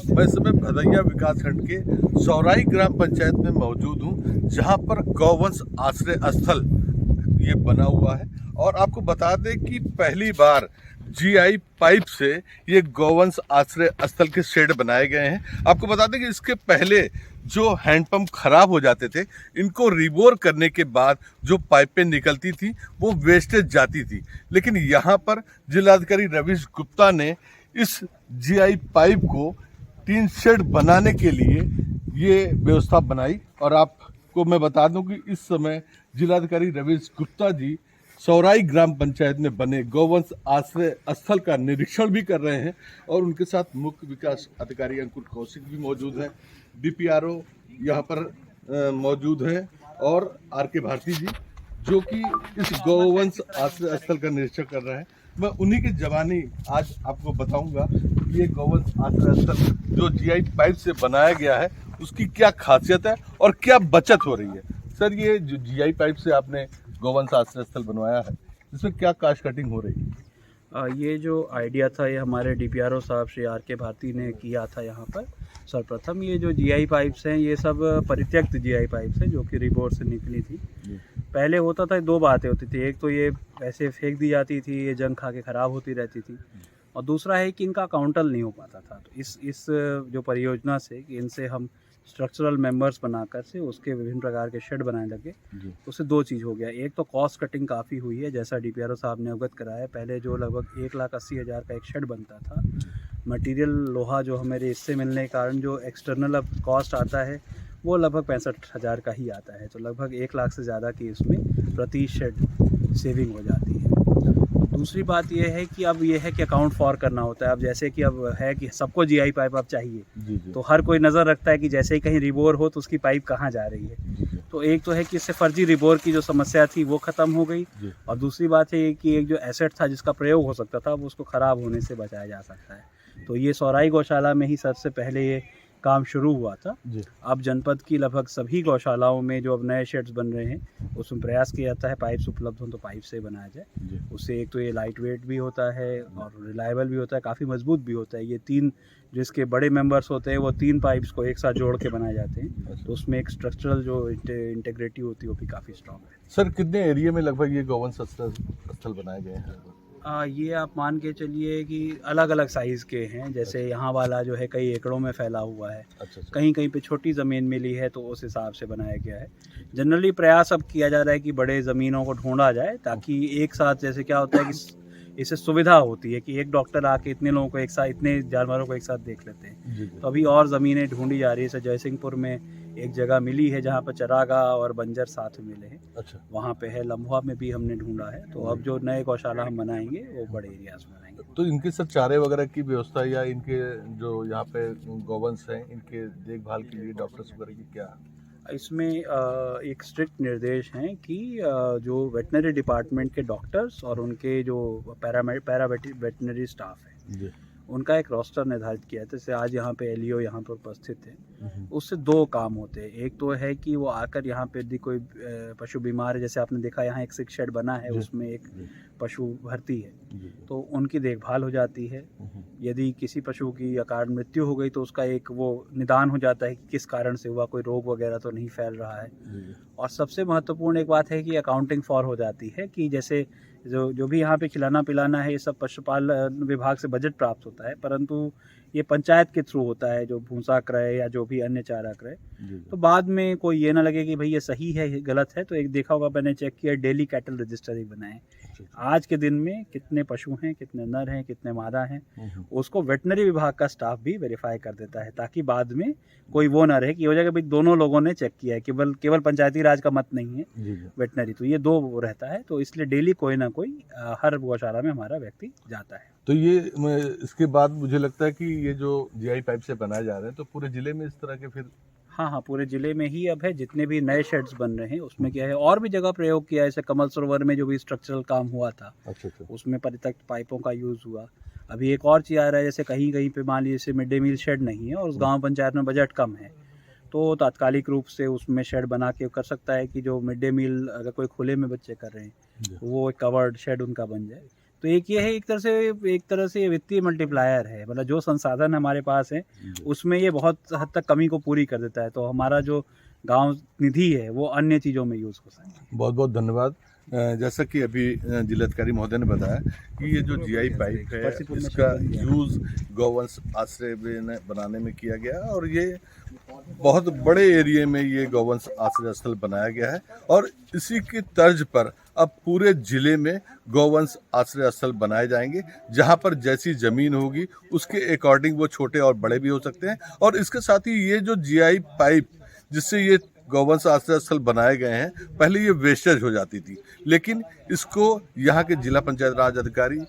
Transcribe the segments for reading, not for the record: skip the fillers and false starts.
मैं इस समय भदैया विकासखंड के सौराई ग्राम पंचायत में मौजूद हूँ, जहाँ पर गौवंश आश्रय स्थल ये बना हुआ है। और आपको बता दें कि पहली बार जीआई पाइप से ये गौवंश आश्रय स्थल के शेड बनाए गए हैं। आपको बता दें कि इसके पहले जो हैंडपंप खराब हो जाते थे, इनको रिबोर करने के बाद जो पाइपें निकलती थी वो वेस्टेज जाती थी, लेकिन यहाँ पर जिलाधिकारी रवीश गुप्ता ने इस जीआई पाइप को टीन शेड बनाने के लिए ये व्यवस्था बनाई। और आपको मैं बता दूं कि इस समय जिलाधिकारी रवीश गुप्ता जी सौराई ग्राम पंचायत में बने गौवंश आश्रय स्थल का निरीक्षण भी कर रहे हैं, और उनके साथ मुख्य विकास अधिकारी अंकुर कौशिक भी मौजूद हैं, डीपीआरओ यहाँ पर मौजूद हैं, और आर.के. भारती जी जो कि इस गौवंश आश्रय स्थल का निरीक्षण कर रहे हैं। मैं उन्हीं की जवानी आज आपको बताऊंगा कि ये गौवंश आश्रय स्थल जो जीआई पाइप से बनाया गया है उसकी क्या खासियत है और क्या बचत हो रही है। सर, ये जो जीआई पाइप से आपने गौवंश आश्रय स्थल बनवाया है, इसमें क्या कास्ट कटिंग हो रही है? ये जो आइडिया था ये हमारे डीपीआरओ साहब श्री आर.के. भारती ने किया था यहाँ पर। सर्वप्रथम ये जो जीआई पाइप्स हैं ये सब परित्यक्त जीआई पाइप्स हैं जो कि रिबोर से निकली थी। पहले होता था, दो बातें होती थी, एक तो ये ऐसे फेंक दी जाती थी, ये जंग खा के ख़राब होती रहती थी, और दूसरा है कि इनका काउंटर नहीं हो पाता था। तो इस जो परियोजना से कि इनसे हम स्ट्रक्चरल मेंबर्स बनाकर से उसके विभिन्न प्रकार के शेड बनाने लगे, उससे दो चीज़ हो गया। एक तो कॉस्ट कटिंग काफ़ी हुई है, जैसा डीपीआरओ साहब ने अवगत कराया। पहले जो लगभग 1,80,000 का एक शेड बनता था, मटेरियल लोहा जो हमारे इससे मिलने के कारण जो एक्सटर्नल अब कॉस्ट आता है वो लगभग 65,000 का ही आता है। तो लगभग 1 लाख से ज़्यादा की इसमें प्रति शेड सेविंग हो जाती है। दूसरी बात यह है कि अब ये है कि अकाउंट फॉर करना होता है। अब जैसे कि अब है कि सबको जीआई पाइप अब चाहिए, तो हर कोई नज़र रखता है कि जैसे ही कहीं रिबोर हो तो उसकी पाइप कहाँ जा रही है। तो एक तो है कि इससे फर्जी रिबोर की जो समस्या थी वो ख़त्म हो गई, और दूसरी बात है कि एक जो एसेट था जिसका प्रयोग हो सकता था वो उसको ख़राब होने से बचाया जा सकता है। तो ये सौराई गौशाला में ही सबसे पहले ये काम शुरू हुआ था। अब जनपद की लगभग सभी गौशालाओं में जो अब नए शेड्स बन रहे हैं उसमें प्रयास किया जाता है पाइप्स उपलब्ध हों तो पाइप से बनाया जाए। उससे एक तो ये लाइट वेट भी होता है और रिलायबल भी होता है, काफ़ी मजबूत भी होता है। ये 3 जिसके बड़े मेंबर्स होते हैं वो 3 पाइप्स को एक साथ जोड़ के बनाए जाते हैं, तो उसमें एक स्ट्रक्चरल जो इंटीग्रिटी होती है वो भी काफ़ी स्ट्रॉन्ग है। सर, कितने एरिया में लगभग ये गौवंश स्थल बनाए गए हैं? ये आप मान के चलिए कि अलग अलग साइज़ के हैं। जैसे यहाँ वाला जो है कई एकड़ों में फैला हुआ है, कहीं कहीं पे छोटी ज़मीन मिली है तो उस हिसाब से बनाया गया है। जनरली प्रयास अब किया जा रहा है कि बड़े ज़मीनों को ढूंढा जाए, ताकि एक साथ, जैसे क्या होता है कि इससे सुविधा होती है कि एक डॉक्टर आके इतने लोगों को एक साथ, इतने जानवरों को एक साथ देख लेते हैं। तो अभी और ज़मीनें ढूंढी जा रही है। जैसे जयसिंहपुर में एक जगह मिली है जहाँ पर चरागाह और बंजर साथ में मिले हैं, वहाँ पे है। लम्हुआ में भी हमने ढूंढा है। तो अब जो नए गौशाला हम बनाएंगे वो बड़े एरियाज में बनाएंगे। तो इनके सर चारे वगैरह की व्यवस्था या इनके जो यहाँ पे गौवंश हैं इनके देखभाल के लिए डॉक्टर्स वगैरह की क्या? इसमें एक स्ट्रिक्ट निर्देश हैं कि जो वेटनरी डिपार्टमेंट के डॉक्टर्स और उनके जो पैरा वेटनरी स्टाफ है उनका एक रोस्टर निर्धारित किया है। जैसे आज यहाँ पे एलईओ यहाँ पर उपस्थित है, उससे 2 काम होते हैं। एक तो है कि वो आकर यहाँ पे यदि कोई पशु बीमार है, जैसे आपने देखा यहाँ एक सिक शेड बना है उसमें एक पशु भर्ती है, तो उनकी देखभाल हो जाती है। यदि किसी पशु की अकारण मृत्यु हो गई तो उसका एक वो निदान हो जाता है कि किस कारण से हुआ, कोई रोग वगैरह तो नहीं फैल रहा है। और सबसे महत्वपूर्ण एक बात है कि अकाउंटिंग फॉर हो जाती है कि जैसे जो भी यहाँ पे खिलाना पिलाना है ये सब पशुपालन विभाग से बजट प्राप्त होता है, परंतु ये पंचायत के थ्रू होता है, जो भूसा क्रय या जो भी अन्य चारा क्रय। तो बाद में कोई ये ना लगे कि भाई ये सही है ये गलत है। तो एक देखा होगा, मैंने चेक किया, डेली कैटल रजिस्टर एक बनाए। आज के दिन में कितने पशु हैं, कितने नर हैं, कितने मादा हैं, उसको वेटनरी विभाग का स्टाफ भी वेरीफाई कर देता है, ताकि बाद में कोई वो ना रहे कि हो जाएगा भाई दोनों लोगों ने चेक किया है, केवल पंचायती राज का मत नहीं है वेटनरी। तो ये 2 रहता है। तो इसलिए डेली कोई ना कोई हर गौशाला में हमारा व्यक्ति जाता है। तो ये इसके बाद मुझे लगता है कि ये जो जीआई पाइप से बनाए जा रहे हैं तो पूरे जिले में इस तरह के फिर हाँ, पूरे ज़िले में ही अब है। जितने भी नए शेड्स बन रहे हैं उसमें क्या है, और भी जगह प्रयोग किया है। जैसे कमल सरोवर में जो भी स्ट्रक्चरल काम हुआ था, उसमें परित्यक्त पाइपों का यूज़ हुआ। अभी एक और चीज़ आ रहा है, जैसे कहीं कहीं पे मान लीजिए जैसे मिड डे मील शेड नहीं है और उस गांव पंचायत में बजट कम है, तो तात्कालिक रूप से उसमें शेड बना के कर सकता है कि जो मिड डे मील अगर कोई खुले में बच्चे कर रहे हैं वो एक कवर्ड शेड उनका बन जाए। तो एक ये है, एक तरह से ये वित्तीय मल्टीप्लायर है, मतलब जो संसाधन हमारे पास है उसमें ये बहुत हद तक कमी को पूरी कर देता है, तो हमारा जो गांव निधि है वो अन्य चीज़ों में यूज़ हो सकती है। बहुत बहुत धन्यवाद। जैसा कि अभी जिलाधिकारी महोदय ने बताया कि ये जो जीआई पाइप है इसका यूज़ गौवंश आश्रय बनाने में किया गया है और ये बहुत बड़े एरिया में ये गौवंश आश्रय स्थल बनाया गया है और इसी की तर्ज पर अब पूरे जिले में गौवंश आश्रय स्थल बनाए जाएंगे, जहां पर जैसी जमीन होगी उसके अकॉर्डिंग वो छोटे और बड़े भी हो सकते हैं। और इसके साथ ही ये जो जीआई पाइप जिससे ये गौवंश आश्रय स्थल बनाए गए हैं, पहले ये वेस्टेज हो जाती थी, लेकिन इसको यहाँ के जिला पंचायत राज अधिकारी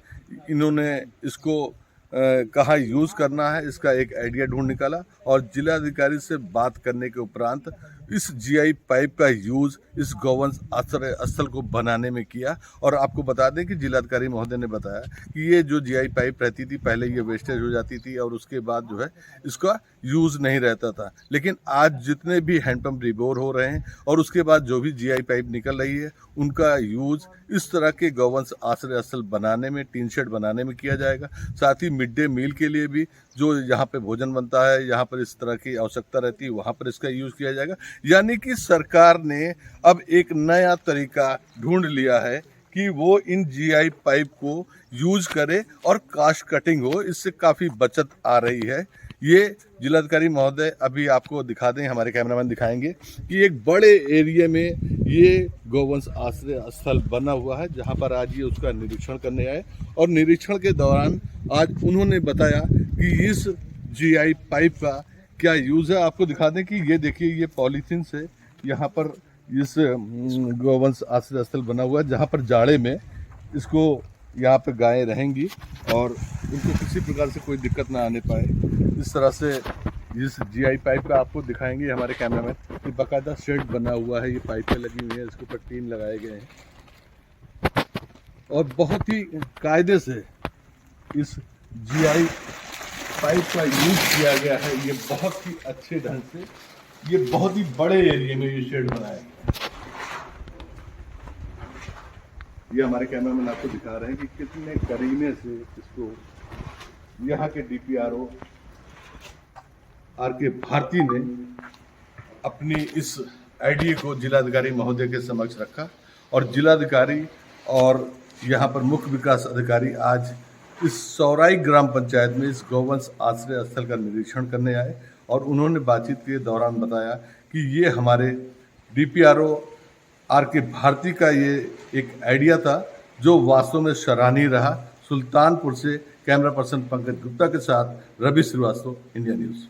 इन्होंने इसको कहाँ यूज़ करना है इसका एक आइडिया ढूंढ निकाला और जिला अधिकारी से बात करने के उपरांत इस जीआई पाइप का यूज़ इस गौवंश आश्रय स्थल को बनाने में किया। और आपको बता दें कि जिलाधिकारी महोदय ने बताया कि ये जो जीआई पाइप रहती थी पहले ये वेस्टेज हो जाती थी और उसके बाद जो है इसका यूज़ नहीं रहता था, लेकिन आज जितने भी हैंडपम्प रिबोर हो रहे हैं और उसके बाद जो भी जीआई पाइप निकल रही है उनका यूज़ इस तरह के गौवंश आश्रय स्थल बनाने में, टीन शेड बनाने में किया जाएगा। साथ ही मिड डे मील के लिए भी जो यहाँ पे भोजन बनता है, यहाँ पर इस तरह की आवश्यकता रहती है, वहाँ पर इसका यूज़ किया जाएगा। यानी कि सरकार ने अब एक नया तरीका ढूंढ लिया है कि वो इन जीआई पाइप को यूज करे और कास्ट कटिंग हो, इससे काफ़ी बचत आ रही है। ये जिलाधिकारी महोदय अभी आपको दिखा दें, हमारे कैमरामैन दिखाएंगे कि एक बड़े एरिया में ये गौवंश आश्रय स्थल बना हुआ है, जहाँ पर आज ये उसका निरीक्षण करने आए और निरीक्षण के दौरान आज उन्होंने बताया कि इस जीआई पाइप का क्या यूज़ है। आपको दिखा दें कि ये देखिए ये पॉलीथीन से यहाँ पर इस गौवंश आश्रय स्थल बना हुआ है, जहाँ पर जाड़े में इसको यहाँ पे गायें रहेंगी और इनको किसी प्रकार से कोई दिक्कत ना आने पाए। इस तरह से इस जीआई पाइप का आपको दिखाएंगे हमारे कैमरामैन कि बाकायदा शेड बना हुआ है, ये पाइपें लगी हुई हैं, इसके ऊपर टीन लगाए गए हैं और बहुत ही कायदे से इस जीआई पाइप का यूज किया गया है। ये बहुत ही अच्छे ढंग से, ये बहुत ही बड़े एरिया में ये शेड बनाया है। ये हमारे कैमरामैन आपको दिखा रहे हैं कि कितने करीने से इसको यहाँ के डीपीआरओ आर के भारती ने अपनी इस आइडिया को जिलाधिकारी महोदय के समक्ष रखा और जिलाधिकारी और यहाँ पर मुख्य विकास अधिकारी आज इस सौराई ग्राम पंचायत में इस गौवंश आश्रय स्थल का निरीक्षण करने आए और उन्होंने बातचीत के दौरान बताया कि ये हमारे डीपीआरओ आर के भारती का ये एक आइडिया था जो वास्तव में सराहनीय रहा। सुल्तानपुर से कैमरा पर्सन पंकज गुप्ता के साथ रवि श्रीवास्तव, इंडिया न्यूज़।